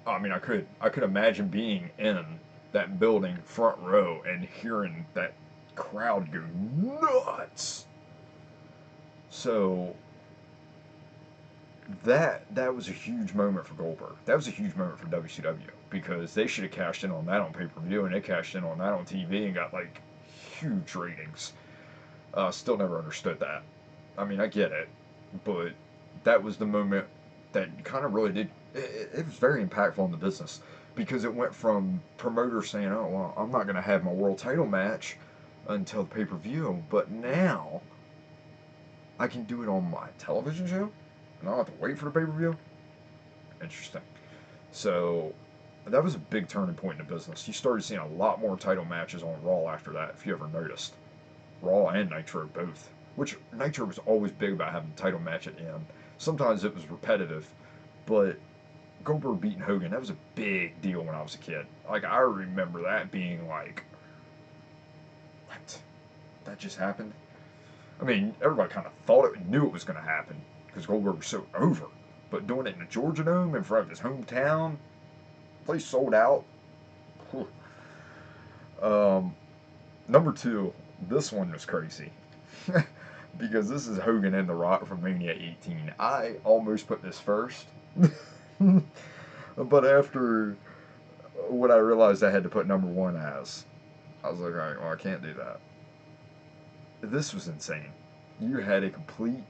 I mean, I could imagine being in that building front row and hearing that crowd go nuts. So that was a huge moment for Goldberg. That was a huge moment for WCW because they should have cashed in on that on pay-per-view, and they cashed in on that on TV and got like huge ratings. Still never understood that. I mean, I get it, but that was the moment that kind of really did. It was very impactful on the business because it went from promoters saying, "Oh well, I'm not going to have my world title match until the pay-per-view," but now I can do it on my television show, and I don't have to wait for the pay-per-view. Interesting. So that was a big turning point in the business. You started seeing a lot more title matches on Raw after that, if you ever noticed. Raw and Nitro both. Which Nitro was always big about having a title match at the end. Sometimes it was repetitive, but Goldberg beating Hogan, that was a big deal when I was a kid. Like, I remember that being like, what? That just happened? I mean, everybody kind of knew it was going to happen because Goldberg was so over. But doing it in the Georgia Dome in front of his hometown, place sold out. Number 2, this one was crazy. Because this is Hogan and The Rock from Mania 18. I almost put this first. But after what I realized I had to put number 1 as, I was like, alright, well, I can't do that. This was insane. You had a complete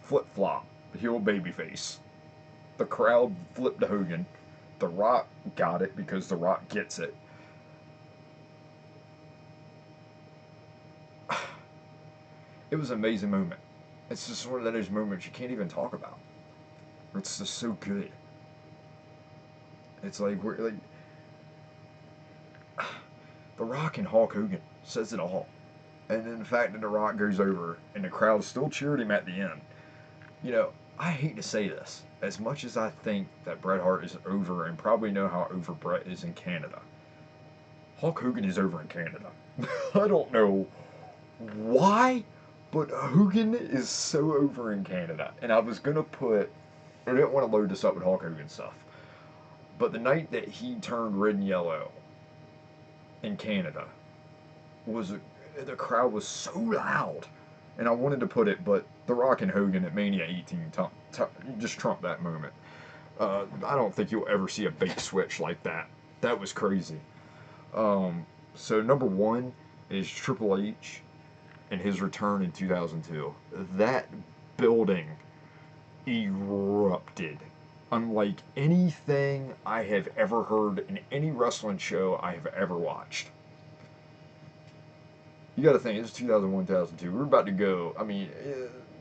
flip-flop, heel babyface. The crowd flipped to Hogan. The Rock got it because The Rock gets it. It was an amazing moment. It's just one of those moments you can't even talk about. It's just so good. It's like we're like The Rock and Hulk Hogan says it all. And then the fact that The Rock goes over and the crowd still cheered him at the end. You know, I hate to say this, as much as I think that Bret Hart is over and probably know how over Bret is in Canada, Hulk Hogan is over in Canada. I don't know why, but Hogan is so over in Canada. And I was going to I didn't want to load this up with Hulk Hogan stuff, but the night that he turned red and yellow in Canada the crowd was so loud. And I wanted to put it, but The Rock and Hogan at Mania 18 just trumped that moment. I don't think you'll ever see a bait switch like that. That was crazy. So number 1 is Triple H and his return in 2002. That building erupted unlike anything I have ever heard in any wrestling show I have ever watched. You got to think, it's 2001, 2002. We were about to go. I mean,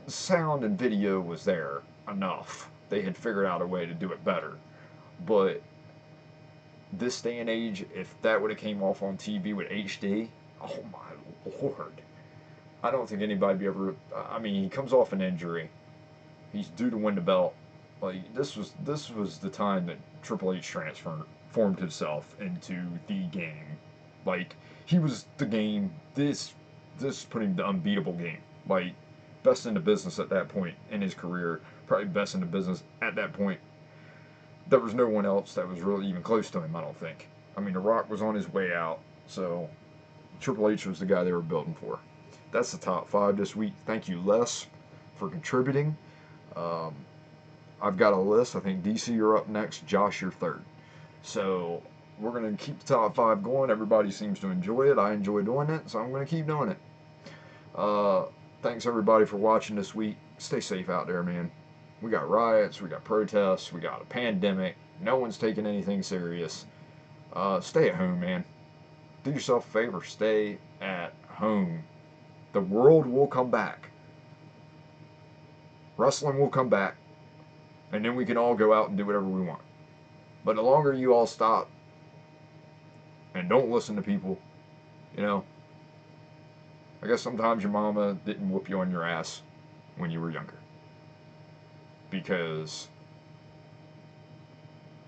sound and video was there enough. They had figured out a way to do it better. But this day and age, if that would have came off on TV with HD, oh my lord. I don't think anybody be ever. I mean, he comes off an injury. He's due to win the belt. Like this was the time that Triple H transformed himself into the game. Like he was the game. This put him the unbeatable game. Like best in the business at that point in his career. Probably best in the business at that point. There was no one else that was really even close to him. I don't think. I mean, The Rock was on his way out, so Triple H was the guy they were building for. That's the top 5 this week. Thank you, Les, for contributing. I've got a list. I think DC, you're up next. Josh, you're third. So we're going to keep the top 5 going. Everybody seems to enjoy it. I enjoy doing it, so I'm going to keep doing it. Thanks, everybody, for watching this week. Stay safe out there, man. We got riots. We got protests. We got a pandemic. No one's taking anything serious. Stay at home, man. Do yourself a favor. Stay at home. The world will come back. Wrestling will come back. And then we can all go out and do whatever we want. But the longer you all stop and don't listen to people, you know, I guess sometimes your mama didn't whoop you on your ass when you were younger. Because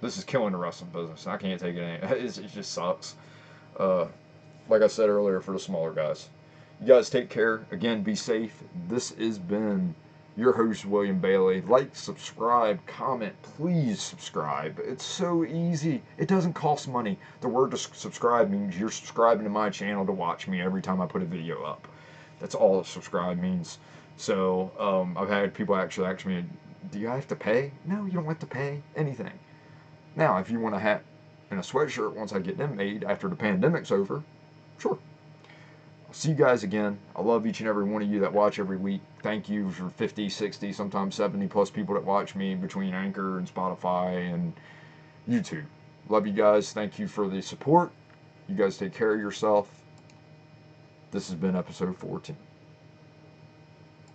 this is killing the wrestling business. I can't take it anymore. It just sucks. Like I said earlier, for the smaller guys. You guys take care. Again, be safe. This has been your host, William Bailey. Like, subscribe, comment. Please subscribe. It's so easy. It doesn't cost money. The word to subscribe means you're subscribing to my channel to watch me every time I put a video up. That's all subscribe means. So, I've had people actually ask me, do you have to pay? No, you don't have to pay anything. Now, if you want a hat and a sweatshirt once I get them made after the pandemic's over, sure. I'll see you guys again. I love each and every one of you that watch every week. Thank you for 50, 60, sometimes 70 plus people that watch me between Anchor and Spotify and YouTube. Love you guys. Thank you for the support. You guys take care of yourself. This has been episode 14.